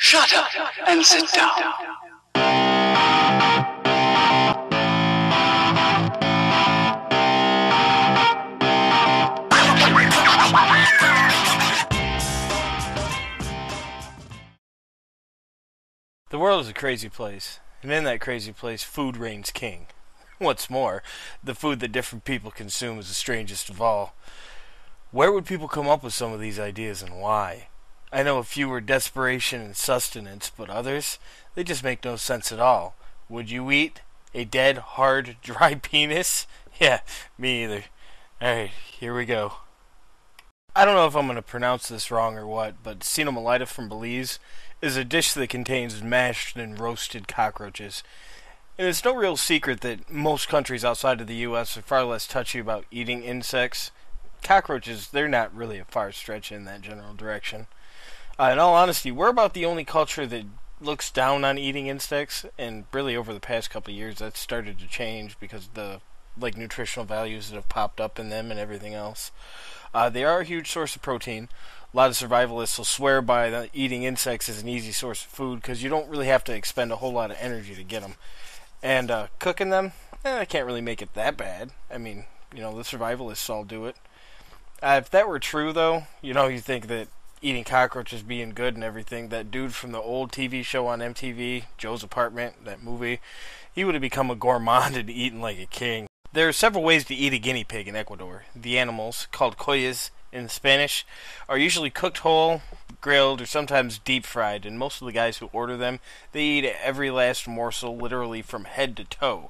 Shut up and sit down. The world is a crazy place, and in that crazy place, food reigns king. What's more, the food that different people consume is the strangest of all. Where would people come up with some of these ideas and why? I know a few were desperation and sustenance, but others, they just make no sense at all. Would you eat a dead, hard, dry penis? Yeah, me either. Alright, here we go. I don't know if I'm going to pronounce this wrong or what, but cinemalita from Belize is a dish that contains mashed and roasted cockroaches. And it's no real secret that most countries outside of the U.S. are far less touchy about eating insects. Cockroaches, they're not really a far stretch in that general direction. In all honesty, we're about the only culture that looks down on eating insects, and really over the past couple of years that's started to change because of the nutritional values that have popped up in them and everything else. They are a huge source of protein. A lot of survivalists will swear by that eating insects is an easy source of food because you don't really have to expend a whole lot of energy to get them. And cooking them, I can't really make it that bad. I mean, the survivalists all do it. If that were true, though, you think that eating cockroaches being good and everything, that dude from the old TV show on MTV, Joe's Apartment, that movie, he would have become a gourmand and eaten like a king. There are several ways to eat a guinea pig in Ecuador. The animals, called collas in Spanish, are usually cooked whole, grilled, or sometimes deep fried, and most of the guys who order them, they eat every last morsel, literally from head to toe.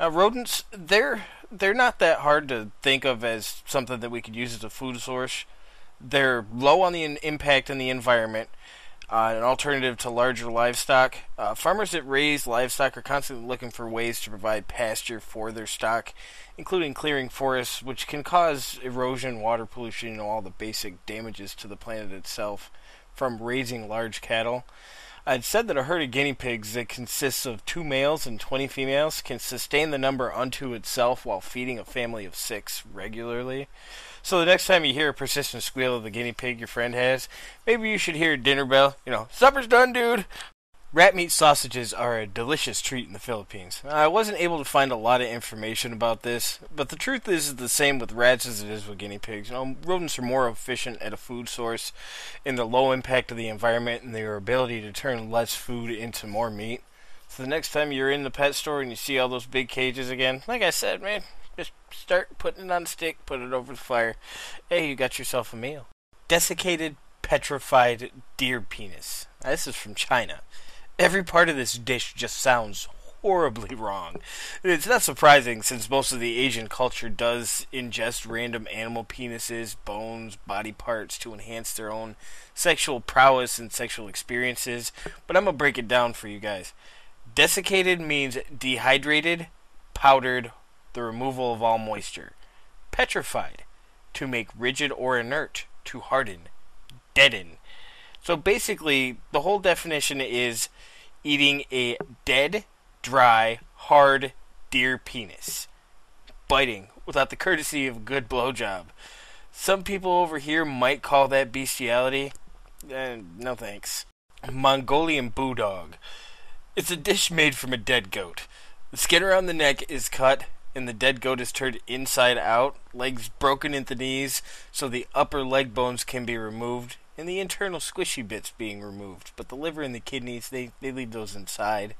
Rodents, they're not that hard to think of as something that we could use as a food source. They're low on the impact in the environment, an alternative to larger livestock. Farmers that raise livestock are constantly looking for ways to provide pasture for their stock, including clearing forests, which can cause erosion, water pollution, all the basic damages to the planet itself from raising large cattle. I'd said that a herd of guinea pigs that consists of 2 males and 20 females can sustain the number unto itself while feeding a family of 6 regularly. So the next time you hear a persistent squeal of the guinea pig your friend has, maybe you should hear a dinner bell. Supper's done, dude! Rat meat sausages are a delicious treat in the Philippines. I wasn't able to find a lot of information about this, but the truth is the same with rats as it is with guinea pigs. Rodents are more efficient at a food source in the low impact of the environment and their ability to turn less food into more meat. So the next time you're in the pet store and you see all those big cages again, like I said, man, just start putting it on a stick, put it over the fire. Hey, you got yourself a meal. Desiccated, petrified deer penis. Now, this is from China. Every part of this dish just sounds horribly wrong. It's not surprising since most of the Asian culture does ingest random animal penises, bones, body parts to enhance their own sexual prowess and sexual experiences, but I'm going to break it down for you guys. Desiccated means dehydrated, powdered, the removal of all moisture. Petrified, to make rigid or inert, to harden, deaden. So basically, the whole definition is eating a dead, dry, hard deer penis. Biting, without the courtesy of a good blowjob. Some people over here might call that bestiality. No thanks. Mongolian Bulldog. It's a dish made from a dead goat. The skin around the neck is cut, and the dead goat is turned inside out, legs broken at the knees, so the upper leg bones can be removed, and the internal squishy bits being removed, but the liver and the kidneys, they leave those inside.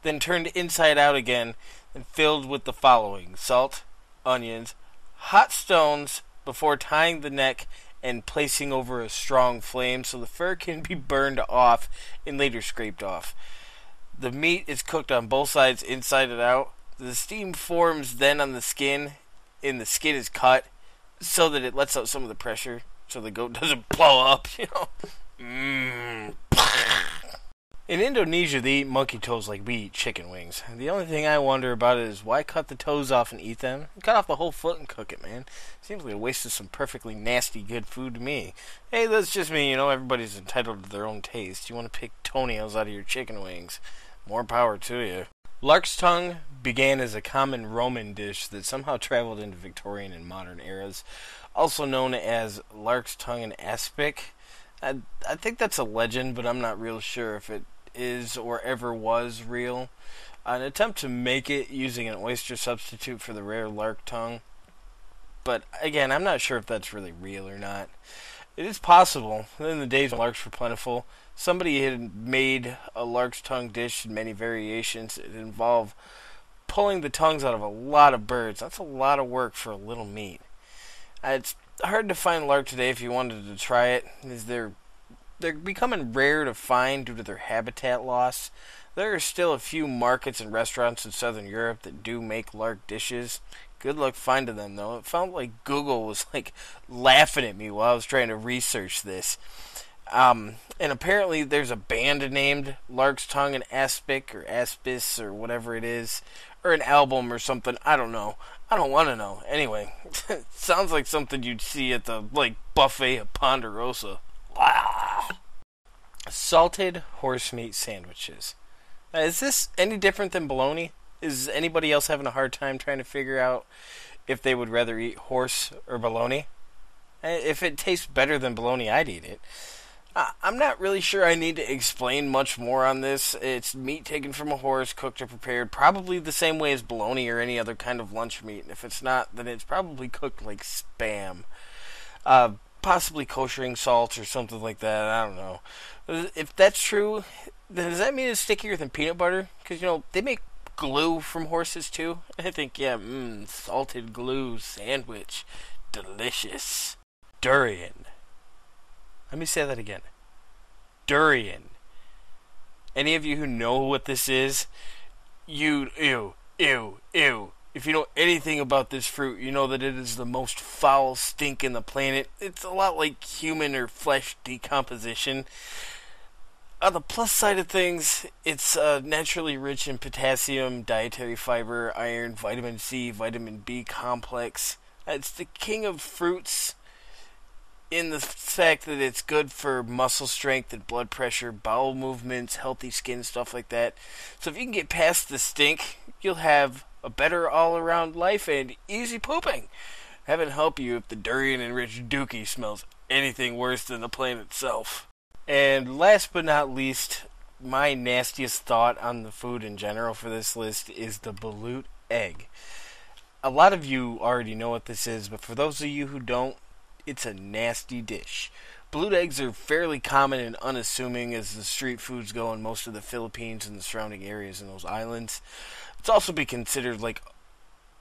Then turned inside out again, and filled with the following: salt, onions, hot stones, before tying the neck and placing over a strong flame so the fur can be burned off and later scraped off. The meat is cooked on both sides, inside and out. The steam forms then on the skin, and the skin is cut so that it lets out some of the pressure, so the goat doesn't blow up, In Indonesia, they eat monkey toes like we eat chicken wings. The only thing I wonder about it is why cut the toes off and eat them? Cut off the whole foot and cook it, man. Seems like a waste of some perfectly nasty good food to me. Hey, that's just me, everybody's entitled to their own taste. You want to pick toenails out of your chicken wings? More power to you. Lark's tongue began as a common Roman dish that somehow traveled into Victorian and modern eras, also known as lark's tongue in aspic. I think that's a legend, but I'm not real sure if it is or ever was real. An attempt to make it using an oyster substitute for the rare lark tongue. But again, I'm not sure if that's really real or not. It is possible. In the days when larks were plentiful, somebody had made a lark's tongue dish in many variations. It involved pulling the tongues out of a lot of birds. That's a lot of work for a little meat. It's hard to find lark today if you wanted to try it, as they're becoming rare to find due to their habitat loss. There are still a few markets and restaurants in Southern Europe that do make lark dishes. Good luck finding them, though. It felt like Google was laughing at me while I was trying to research this. And apparently there's a band named Lark's Tongue and Aspic or Aspis or whatever it is, or an album or something. I don't know. I don't want to know. Anyway, sounds like something you'd see at the buffet of Ponderosa. Wow. Salted horse meat sandwiches. Is this any different than bologna? Is anybody else having a hard time trying to figure out if they would rather eat horse or bologna? If it tastes better than bologna, I'd eat it. I'm not really sure I need to explain much more on this. It's meat taken from a horse, cooked or prepared, probably the same way as bologna or any other kind of lunch meat. And if it's not, then it's probably cooked like Spam. Possibly koshering salt or something like that. I don't know. If that's true, then does that mean it's stickier than peanut butter? Because, they make glue from horses too. I think, salted glue sandwich. Delicious. Durian. Let me say that again. Durian. Any of you who know what this is, ew. If you know anything about this fruit, you know that it is the most foul stink in the planet. It's a lot like human or flesh decomposition. On the plus side of things, it's naturally rich in potassium, dietary fiber, iron, vitamin C, vitamin B complex. It's the king of fruits in the fact that it's good for muscle strength and blood pressure, bowel movements, healthy skin, stuff like that. So if you can get past the stink, you'll have a better all-around life and easy pooping. Heaven help you if the durian-enriched dookie smells anything worse than the plant itself. And last but not least, my nastiest thought on the food in general for this list is the Balut Egg. A lot of you already know what this is, but for those of you who don't, it's a nasty dish. Balut eggs are fairly common and unassuming as the street foods go in most of the Philippines and the surrounding areas in those islands. It's also be considered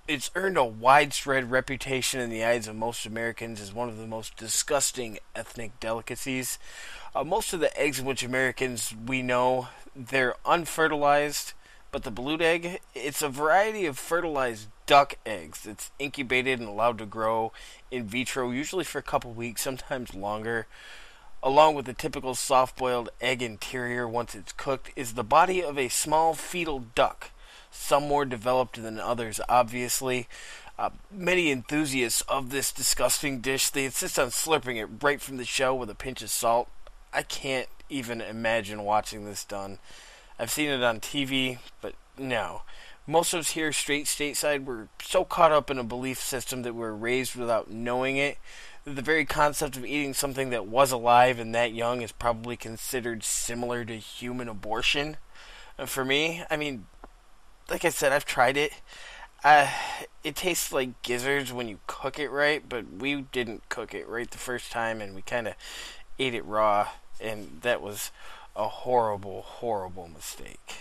it's earned a widespread reputation in the eyes of most Americans as one of the most disgusting ethnic delicacies. Most of the eggs in which Americans we know, they're unfertilized, but the balut egg, it's a variety of fertilized duck eggs that's incubated and allowed to grow in vitro, usually for a couple weeks, sometimes longer. Along with the typical soft-boiled egg interior once it's cooked is the body of a small fetal duck. Some more developed than others, obviously. Many enthusiasts of this disgusting dish, they insist on slurping it right from the shell with a pinch of salt. I can't even imagine watching this done. I've seen it on TV, but no. Most of us here straight stateside were so caught up in a belief system that we were raised without knowing it, that the very concept of eating something that was alive and that young is probably considered similar to human abortion. And for me, like I said, I've tried it. It tastes like gizzards when you cook it right, but we didn't cook it right the first time, and we kind of ate it raw, and that was a horrible, horrible mistake.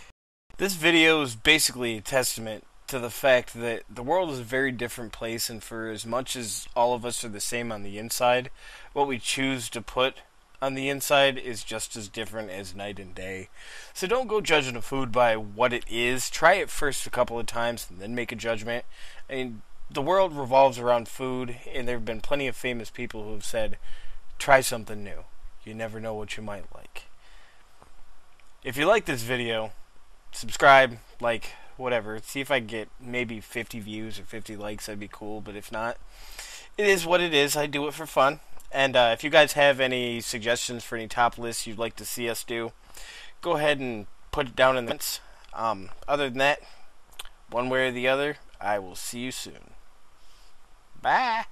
This video is basically a testament to the fact that the world is a very different place, and for as much as all of us are the same on the inside, what we choose to put on the inside is just as different as night and day. So don't go judging a food by what it is. Try it first a couple of times and then make a judgment. The world revolves around food, and there have been plenty of famous people who have said, try something new. You never know what you might like. If you like this video, subscribe, whatever. See if I can get maybe 50 views or 50 likes. That'd be cool, but if not, it is what it is. I do it for fun. And if you guys have any suggestions for any top lists you'd like to see us do, go ahead and put it down in the comments. Other than that, one way or the other, I will see you soon. Bye!